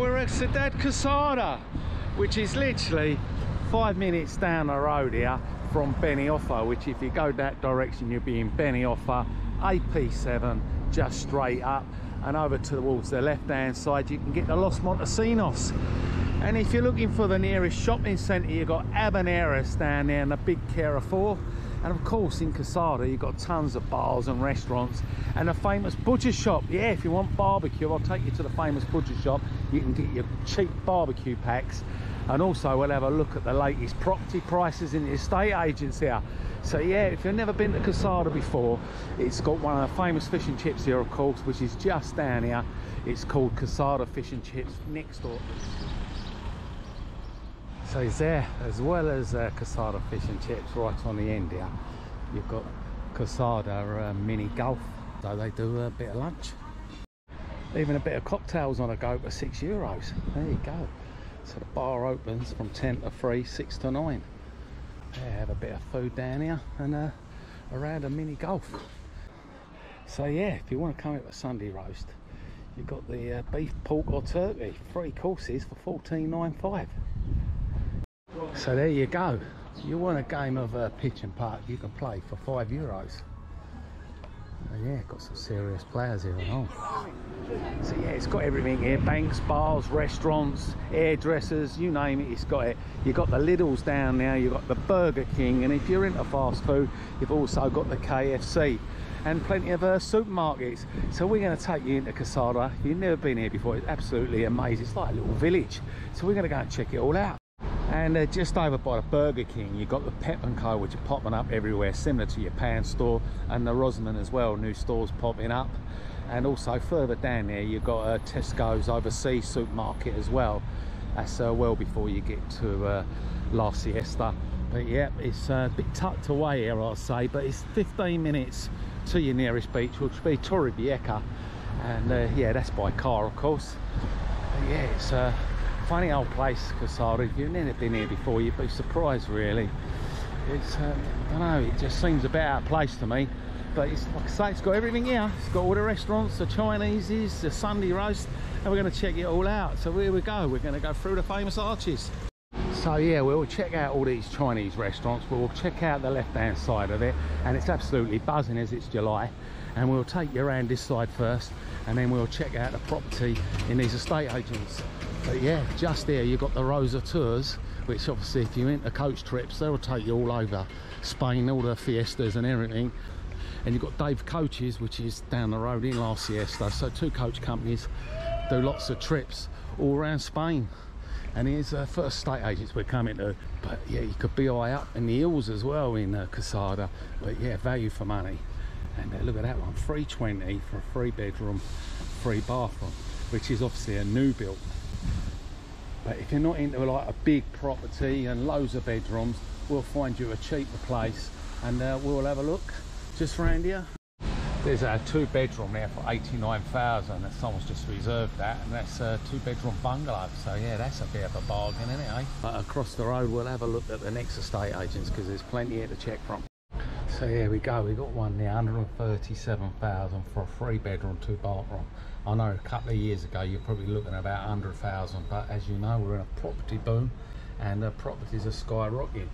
we're at Ciudad Quesada, which is literally 5 minutes down the road here from Benioffar, which if you go that direction you'll be in Benioffar, AP7, just straight up and over towards the left hand side you can get the Los Montesinos. And if you're looking for the nearest shopping centre, you've got Habaneras down there and the big Carrefour. And of course in Quesada you've got tons of bars and restaurants and a famous butcher shop. Yeah, if you want barbecue, I'll take you to the famous butcher shop. You can get your cheap barbecue packs. And also we'll have a look at the latest property prices in the estate agents here. So yeah, if you've never been to Quesada before, it's got one of the famous fish and chips here, of course, which is just down here. It's called Quesada Fish and Chips next door. So it's there, as well as Quesada Fish and Chips right on the end here. You've got Quesada mini golf, so they do a bit of lunch. Even a bit of cocktails on a go for €6. There you go. So the bar opens from 10 to 3, 6 to 9. They have a bit of food down here and around a mini golf. So yeah, if you want to come up with a Sunday roast, you've got the beef, pork or turkey, 3 courses for $14.95. So there you go. You want a game of pitch and putt, you can play for €5. Yeah, got some serious players here and all. So yeah, it's got everything here. Banks, bars, restaurants, hairdressers, you name it, it's got it. You've got the Lidl's down there, you've got the Burger King, and if you're into fast food, you've also got the KFC and plenty of supermarkets. So we're going to take you into Quesada. If you've never been here before, it's absolutely amazing. It's like a little village. So we're going to go and check it all out. And just over by the Burger King, you've got the Pep & Co, which are popping up everywhere, similar to your Pan store, and the Rosamond as well, new stores popping up. And also further down there, you've got Tesco's overseas supermarket as well. That's well before you get to La Siesta. But yeah, it's a bit tucked away here, I'll say, but it's 15 minutes to your nearest beach, which will be Torrevieja. And yeah, that's by car, of course. But yeah, it's funny old place, Quesada. If you've never been here before, you'd be surprised really. It's I don't know, it just seems a bit out of place to me, but it's like I say, it's got everything here. It's got all the restaurants, the Chineses, the Sunday roast, and we're going to check it all out. So here we go, we're going to go through the famous arches. So yeah, we'll check out all these Chinese restaurants, but we'll check out the left hand side of it, and it's absolutely buzzing as it's July. And we'll take you around this side first, and then we'll check out the property in these estate agents. But yeah, just there you've got the Rosa tours, which obviously if you're into coach trips, they'll take you all over Spain, all the fiestas and everything. And you've got Dave Coaches, which is down the road in La Siesta. So 2 coach companies do lots of trips all around Spain. And here's the first estate agents we're coming to. But yeah, you could be high up in the hills as well in Quesada. But yeah, value for money. And look at that one, $320 for a 3-bedroom, 3-bathroom, which is obviously a new build. But if you're not into like a big property and loads of bedrooms, we'll find you a cheaper place, and we'll have a look just round here. There's a 2-bedroom there for $89,000, and someone's just reserved that, and that's a 2-bedroom bungalow. So yeah, that's a bit of a bargain, isn't it, eh? But across the road we'll have a look at the next estate agents, because there's plenty here to check from. So here we go, we got one there, $137,000 for a 3-bedroom, 2-bathroom. I know a couple of years ago you're probably looking at about $100,000, but as you know, we're in a property boom and properties are skyrocketing.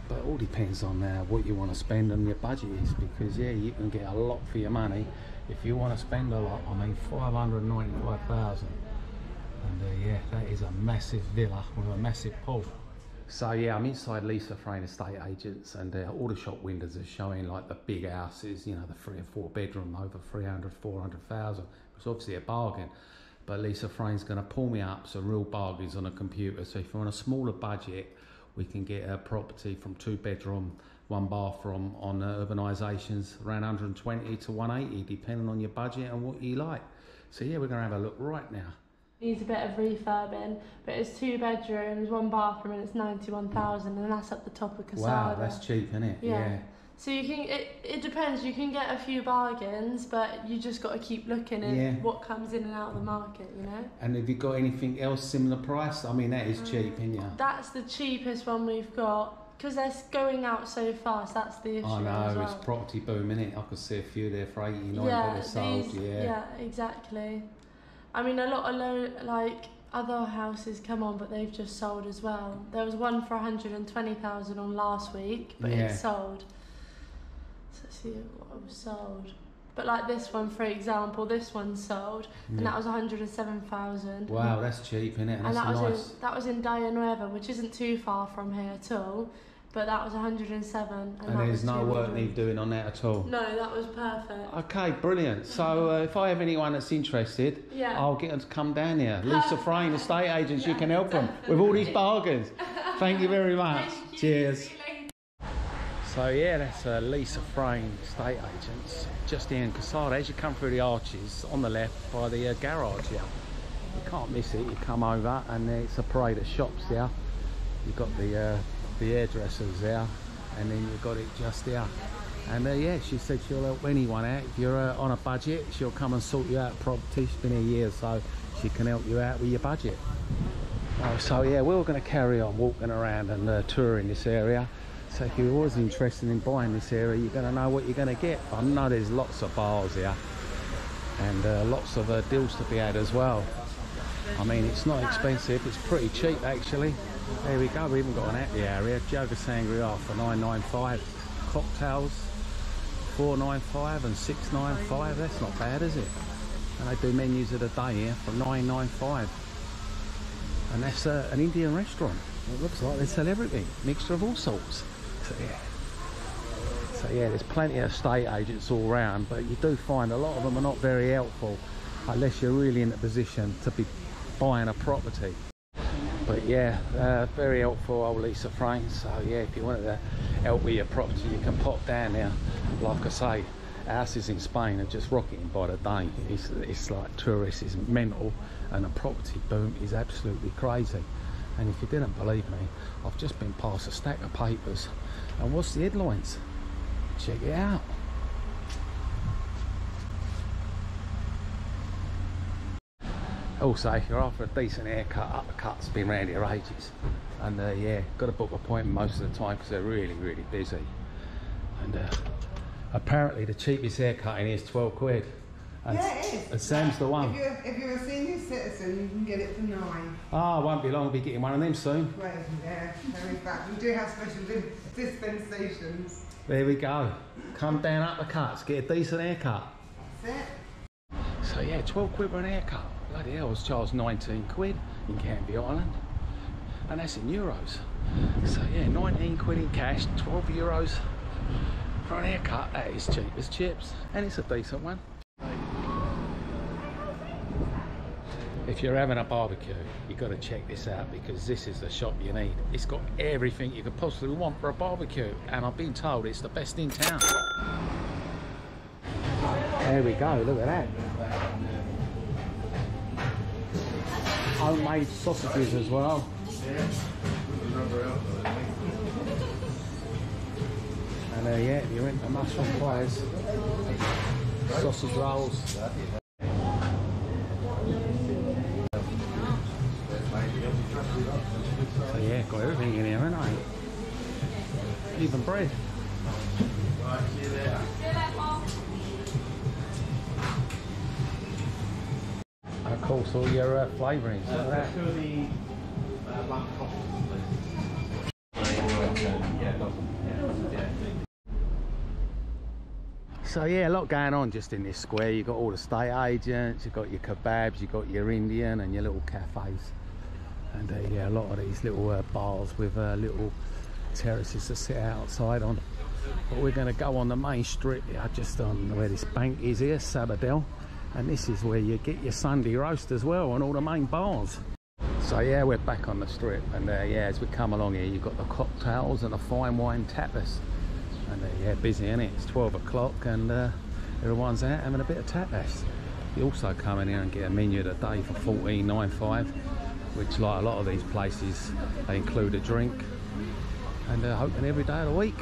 But it all depends on what you want to spend and your budget is, because yeah, you can get a lot for your money if you want to spend a lot. I mean, $595,000, and yeah, that is a massive villa with a massive pool. So yeah, I'm inside Lisa Frain Estate Agents, and all the shop windows are showing like the big houses, you know, the 3 and 4 bedroom over 300, 400,000. It's obviously a bargain, but Lisa Frain's going to pull me up some real bargains on a computer. So if you're on a smaller budget, we can get a property from 2-bedroom, 1-bathroom on urbanisations around 120 to 180, depending on your budget and what you like. So yeah, we're going to have a look right now. Needs a bit of refurbing, but it's 2 bedrooms, 1 bathroom, and it's $91,000, and that's at the top of Quesada. Wow, that's cheap, isn't it? Yeah. So you can, it depends, you can get a few bargains, but you just got to keep looking at what comes in and out of the market, you know? And have you got anything else similar price? I mean, that is cheap, isn't it? That's the cheapest one we've got, because they're going out so fast, that's the issue. I know, as well. It's property boom, innit? I could see a few there for 89, but they're sold, yeah, exactly. I mean, a lot of other houses come on, but they've just sold as well. There was one for 120,000 on last week, but it's sold. So let's see what was sold. But like this one, for example, this one sold, and that was 107,000. Wow, that's cheap, isn't it? And that was in Daya Nueva, which isn't too far from here at all. But that was 107. And there's no work need doing on that at all? No, that was perfect. Okay, brilliant. So if I have anyone that's interested, I'll get them to come down here. Lisa Frain, estate agents, you can help them with all these bargains. Thank you very much. Cheers. So yeah, that's Lisa Frain, estate agents, just here in Quesada. As you come through the arches, on the left by the garage here. You can't miss it. You come over and it's a parade of shops there. You've got the hairdressers there, and then you've got it just there. And yeah, she said she'll help anyone out. If you're on a budget, she'll come and sort you out property. She's been here years, so she can help you out with your budget. So yeah, we're going to carry on walking around and touring this area. So if you're always interested in buying this area, you're going to know what you're going to get. I know there's lots of bars here, and lots of deals to be had as well. I mean, it's not expensive, it's pretty cheap actually. There we go, we even got an happy area. Jug of sangria for $9.95, cocktails $4.95 and $6.95. That's not bad, is it? And they do menus of the day here for $9.95. And that's an Indian restaurant. It looks like they sell everything, mixture of all sorts. So yeah, there's plenty of estate agents all round, but you do find a lot of them are not very helpful unless you're really in the position to be buying a property. But yeah, very helpful, old Lisa Frain. So yeah, if you wanted to help with your property, you can pop down there. Like I say, houses in Spain are just rocketing by the day. It's like tourists is mental, and the property boom is absolutely crazy. And if you didn't believe me, I've just been past a stack of papers, and what's the headlines? Check it out. Also, if you're after a decent haircut, uppercut's been round here ages. And yeah, got to book an appointment most of the time because they're really, really busy. And apparently the cheapest haircut in here is 12 quid. And, yeah, it is. And Sam's the one. If you're a senior citizen, you can get it for £9. Ah, won't be long, we'll be getting one of them soon. Well, yeah, in fact, we do have special dispensations. There we go. Come down uppercuts, get a decent haircut. That's it. So yeah, 12 quid for an haircut. Bloody hell, I was charged 19 quid in Canby Island. And that's in euros. So yeah, 19 quid in cash, 12 euros for an haircut. That is cheap as chips. And it's a decent one. If you're having a barbecue, you've got to check this out, because this is the shop you need. It's got everything you could possibly want for a barbecue, and I've been told it's the best in town. There we go, look at that. Homemade sausages as well. And yeah, if you're into mushroom pies, sausage rolls. So yeah, got everything in here, haven't I? Even bread. And of course all your flavourings. Look at that. So yeah, a lot going on just in this square. You've got all the estate agents, you've got your kebabs, you've got your Indian and your little cafes. And yeah, a lot of these little bars with little terraces to sit outside on. But we're going to go on the main strip here, just on where this bank is here, Sabadell. And this is where you get your Sunday roast as well, and all the main bars. So yeah, we're back on the strip, and yeah, as we come along here, you've got the cocktails and the fine wine tapas. And yeah, busy, isn't it? It's 12 o'clock and everyone's out having a bit of tapas. You also come in here and get a menu of the day for $14.95, which, like a lot of these places, they include a drink. And open every day of the week.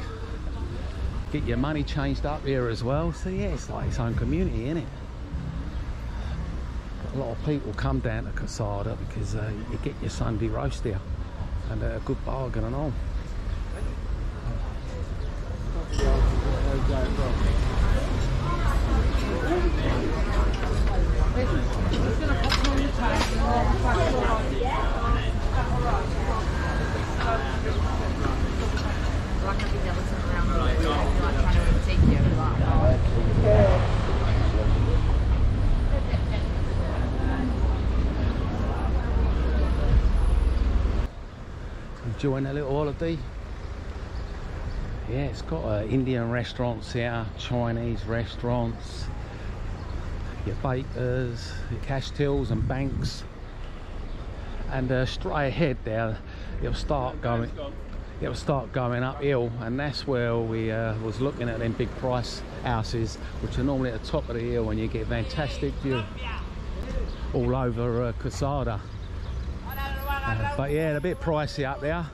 Get your money changed up here as well. So yeah, it's like its own community, isn't it? A lot of people come down to Quesada because you get your Sunday roast here, and a good bargain and all. Enjoying a little holiday. Yeah, it's got Indian restaurants here, Chinese restaurants, your bakers, your cash tills and banks. And straight ahead there, it'll start going uphill, and that's where we was looking at them big price houses, which are normally at the top of the hill, and you get a fantastic view all over Quesada. But yeah, they're a bit pricey up there.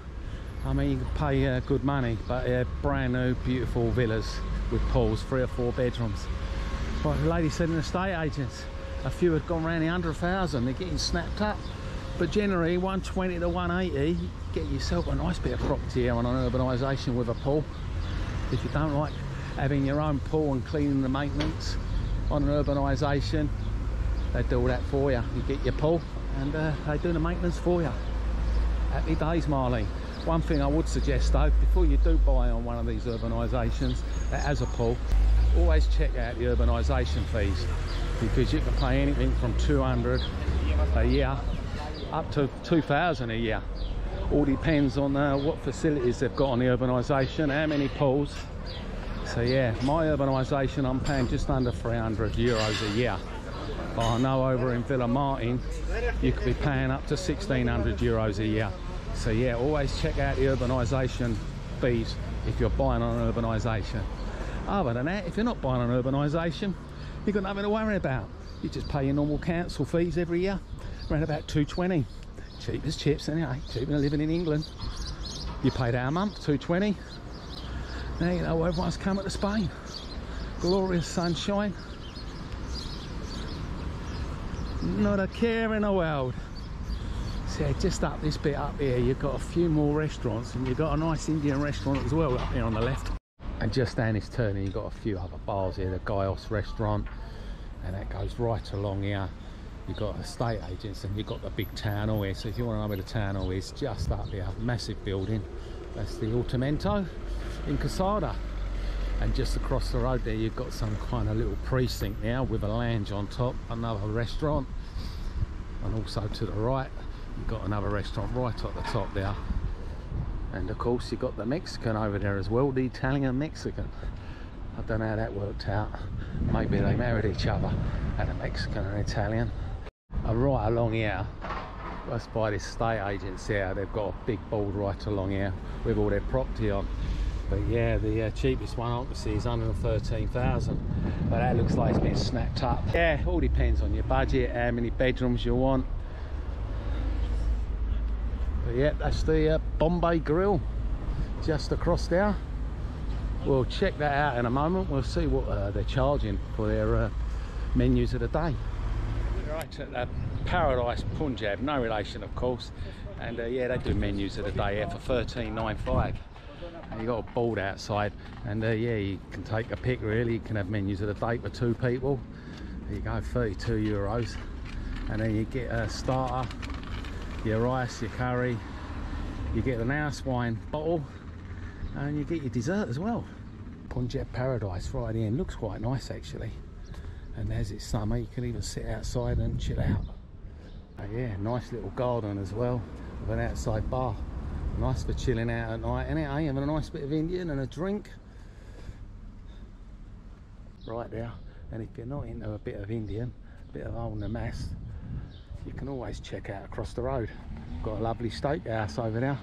I mean, you can pay good money, but brand new beautiful villas with pools, 3 or 4 bedrooms. Like the lady said in the estate agents, a few had gone round the 100,000. They're getting snapped up, but generally 120 to 180, get yourself a nice bit of property here on an urbanisation with a pool. If you don't like having your own pool and cleaning the maintenance on an urbanisation, they do all that for you. You get your pool and they do the maintenance for you. Happy days, Marlene. One thing I would suggest though, before you do buy on one of these urbanisations that has a pool, always check out the urbanisation fees, because you can pay anything from 200 a year up to 2,000 a year. All depends on what facilities they've got on the urbanisation, how many pools. So yeah, my urbanisation I'm paying just under 300 euros a year. But I know over in Villa Martin you could be paying up to 1,600 euros a year. So yeah, always check out the urbanisation fees if you're buying on an urbanisation. Other than that, if you're not buying on an urbanisation, you've got nothing to worry about. You just pay your normal council fees every year, around about 220. Cheap as chips anyway, cheaper than living in England. You pay that a month, 220. Now you know everyone's coming to Spain. Glorious sunshine. Not a care in the world. So yeah, just up this bit up here, you've got a few more restaurants, and you've got a nice Indian restaurant as well up here on the left. And just down this turning, you've got a few other bars here, the Gaios restaurant, and that goes right along here. You've got estate agents, and you've got the big town hall here. So if you want to know where the town hall is, just up here, massive building. That's the Automento in Quesada. And just across the road there, you've got some kind of little precinct now with a lounge on top, another restaurant, and also to the right you've got another restaurant right at the top there. And of course you've got the Mexican over there as well, the Italian Mexican. I don't know how that worked out. Maybe they married each other, and a Mexican and Italian. Right along here, that's by this estate agents here, they've got a big board right along here with all their property on. But yeah, the cheapest one I can see is 113,000, but that looks like it's been snapped up. Yeah, all depends on your budget, how many bedrooms you want. But yeah, that's the Bombay Grill just across there. We'll check that out in a moment. We'll see what they're charging for their menus of the day. Right at Paradise, Punjab, no relation of course, and yeah, they do menus of the day here for $13.95. And you got a board outside, and yeah, you can take a pick really. You can have menus of the day for 2 people. There you go, 32 euros, and then you get a starter, your rice, your curry, you get an house wine bottle, and you get your dessert as well. Punjab Paradise right in, looks quite nice actually. And as it's summer, you can even sit outside and chill out. Yeah, nice little garden as well, with an outside bar. Nice for chilling out at night, and having a nice bit of Indian and a drink. Right there. And if you're not into a bit of Indian, a bit of old namas, you can always check out across the road. Got a lovely steakhouse over there.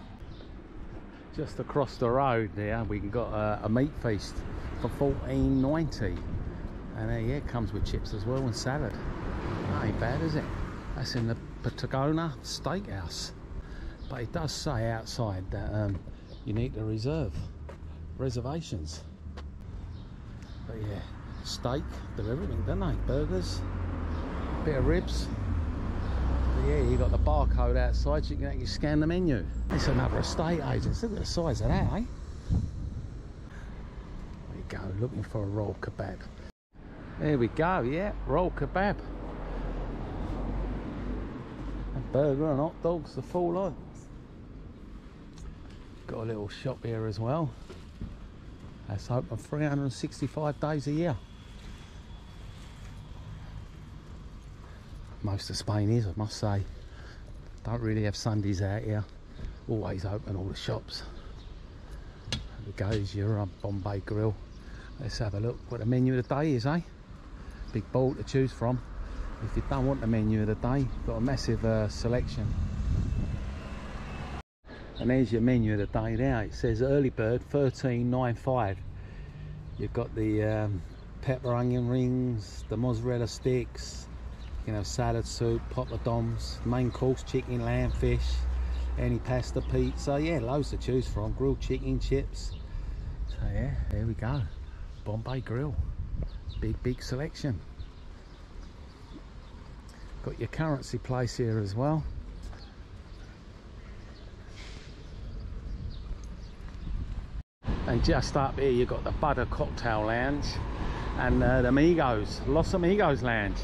Just across the road there, we got a meat feast for $14.90. And yeah, it comes with chips as well and salad. That ain't bad, is it? That's in the Patagonia Steakhouse. But it does say outside that you need to reserve reservations. But yeah, steak, do everything, don't they? Burgers, bit of ribs. But yeah, you got the barcode outside, so you can actually scan the menu. It's another estate agent. Look at the size of that, eh? There you go, looking for a roll kebab. There we go, yeah, roll kebab. burger and hot dogs, the full lot. Got a little shop here as well. That's open 365 days a year. Most of Spain is, I must say. Don't really have Sundays out here. Always open, all the shops. There goes your Bombay grill. Let's have a look what the menu of the day is, eh? Big bowl to choose from. If you don't want the menu of the day, got a massive selection. And there's your menu of the day now. It says early bird $13.95. You've got the pepper onion rings, the mozzarella sticks, you know, salad soup, poppadoms, main course chicken, lamb, fish, any pasta, pizza. Yeah, loads to choose from. Grilled chicken, chips. So yeah, there we go. Bombay grill. Big selection. Got your currency place here as well. And just up here you've got the Butter Cocktail Lounge and the Amigos, Los Amigos Lounge.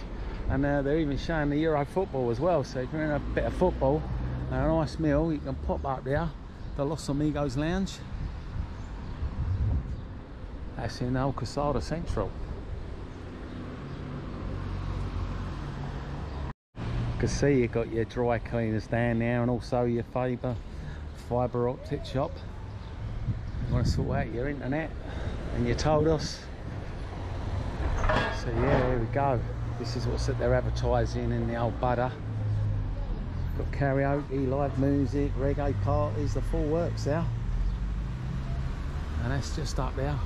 And they're even showing the Euro football as well. So if you're in a bit of football and a nice meal, you can pop up there, the Los Amigos Lounge. That's in old Quesada Central. You can see you've got your dry cleaners down there and also your fibre optic shop. You want to sort out your internet and your Todos. So yeah, there we go. This is what's they're advertising in the old Butter. Got karaoke, live music, reggae parties, the full works there. And that's just up there.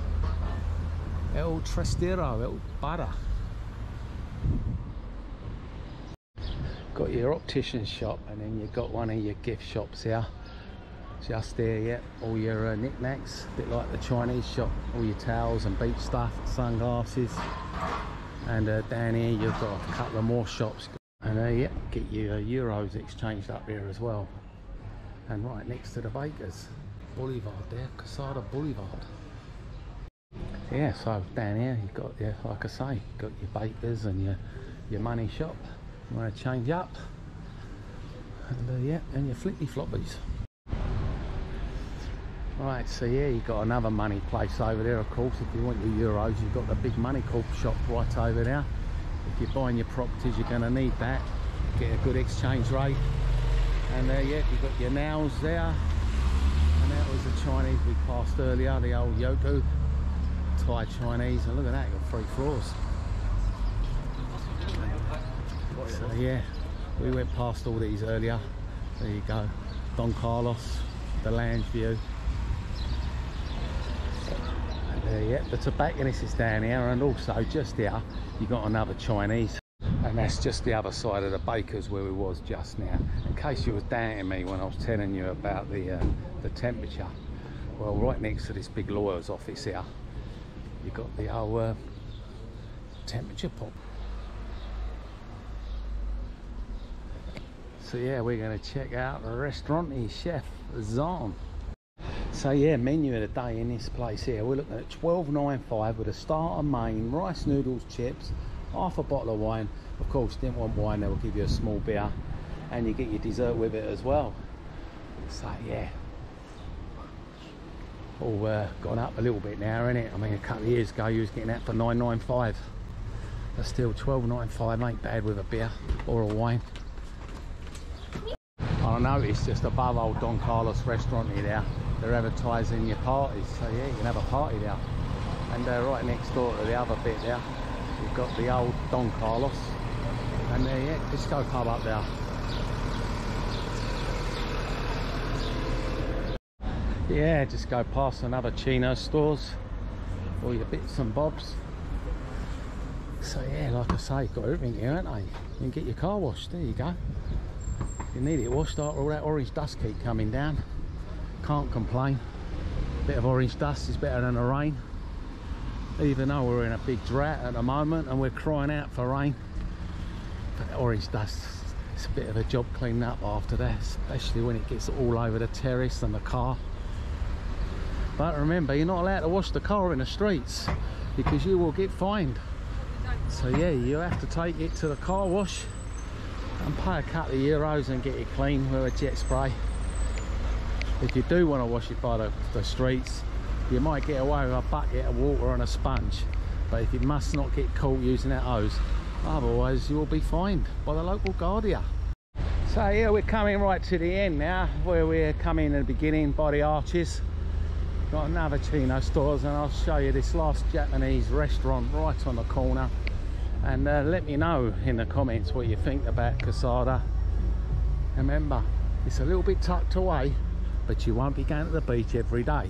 El Trastero, El Butter. Got your optician shop and then you've got one of your gift shops here. Just there, yeah, all your knickknacks, a bit like the Chinese shop, all your towels and beach stuff, sunglasses. And down here you've got a couple of more shops. And yeah, get your euros exchanged up here as well. And right next to the bakers, Boulevard there, Quesada Boulevard. Yeah, so down here you've got your, like I say, you've got your bakers and your money shop. You want to change up. And yeah, and your flippy floppies. Right, so yeah, you've got another money place over there, of course. If you want your euros, you've got the big money corp shop right over there. If you're buying your properties, you're going to need that. Get a good exchange rate. And yeah, you've got your nails there. And that was the Chinese we passed earlier, the old Yoku Thai Chinese. And look at that, you've got 3 floors. So yeah, we went past all these earlier. There you go, Don Carlos, the lounge view. Yeah, the tobacconist is down here, and also just here you got another Chinese, and that's just the other side of the bakers where we was just now. In case you was doubting me when I was telling you about the temperature, well, right next to this big lawyer's office here, you got the old temperature pump. So yeah, we're going to check out the restaurant Chef Zahn. So yeah, menu of the day in this place here, we're looking at $12.95 with a starter, main, rice noodles, chips, half a bottle of wine. Of course, didn't want wine, they will give you a small beer, and you get your dessert with it as well. So yeah, all gone up a little bit now, isn't it? I mean, a couple of years ago you was getting that for $9.95, but still $12.95 ain't bad with a beer or a wine. I noticed just above old Don Carlos restaurant here there, they're advertising your parties, so yeah, you can have a party there. And right next door to the other bit there, you've got the old Don Carlos, and yeah, disco pub up there. Yeah, just go past another Chino stores, all your bits and bobs. So yeah, like I say, got everything here, haven't they? You can get your car washed, there you go. You need it washed after all that orange dust keep coming down. Can't complain. Bit of orange dust is better than the rain. Even though we're in a big drought at the moment and we're crying out for rain. But the orange dust, it's a bit of a job cleaning up after that, especially when it gets all over the terrace and the car. But remember, you're not allowed to wash the car in the streets because you will get fined. So yeah, you have to take it to the car wash and pay a couple of euros and get it clean with a jet spray. If you do want to wash it by the streets, you might get away with a bucket of water and a sponge, but if you must not get caught using that hose, otherwise you will be fined by the local guardia. So yeah, we're coming right to the end now, where we're coming in the beginning by the arches. Got another Chino stores, and I'll show you this last Japanese restaurant right on the corner. And let me know in the comments what you think about Quesada. Remember, it's a little bit tucked away, but you won't be going to the beach every day.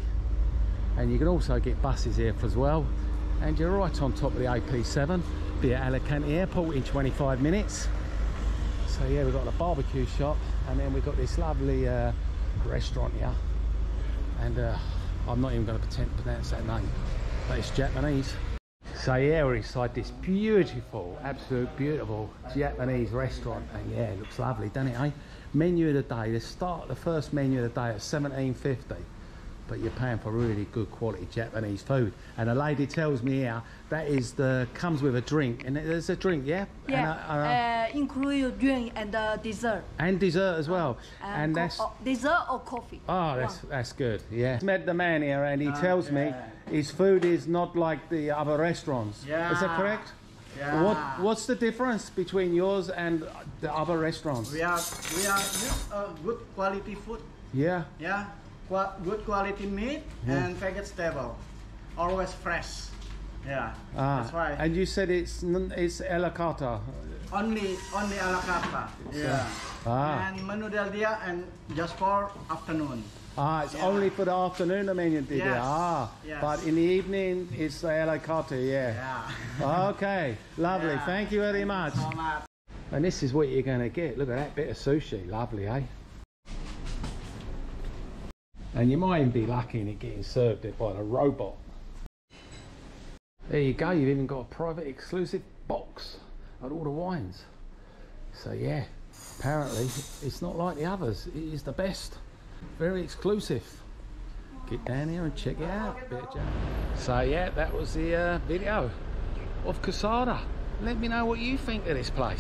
And you can also get buses here as well. And you're right on top of the AP7, be at Alicante Airport in 25 minutes. So yeah, we've got a barbecue shop, and then we've got this lovely restaurant here. And I'm not even going to pretend to pronounce that name, but it's Japanese. So yeah, we're inside this beautiful, absolute beautiful Japanese restaurant, and yeah, it looks lovely, doesn't it, eh? Menu of the day, the first menu of the day at $17.50, but you're paying for really good quality Japanese food. And the lady tells me here that comes with a drink, and there's a drink, yeah? Yeah, include drink and dessert. And dessert as well. And that's dessert or coffee. Oh, that's good. Yeah. I met the man here, and he tells me his food is not like the other restaurants. Yeah. Is that correct? Yeah. What's the difference between yours and the other restaurants? We are good quality food. Yeah. Yeah. Good quality meat and vegetable, always fresh. Yeah, that's why. And you said it's a la carte. Only a la carte. Yeah. And menu del dia and just for afternoon. It's only for the afternoon the menu del dia. Yes. Yes. But in the evening it's a la carte. Yeah. Okay, lovely. Yeah. Thank you very much. Thank you so much. And this is what you're going to get. Look at that bit of sushi. Lovely, eh? And you might even be lucky in it getting served by the robot. There you go, you've even got a private exclusive box of all the wines. So yeah, apparently it's not like the others, it is the best. Very exclusive. Get down here and check it out. So yeah, that was the video of Quesada. Let me know what you think of this place.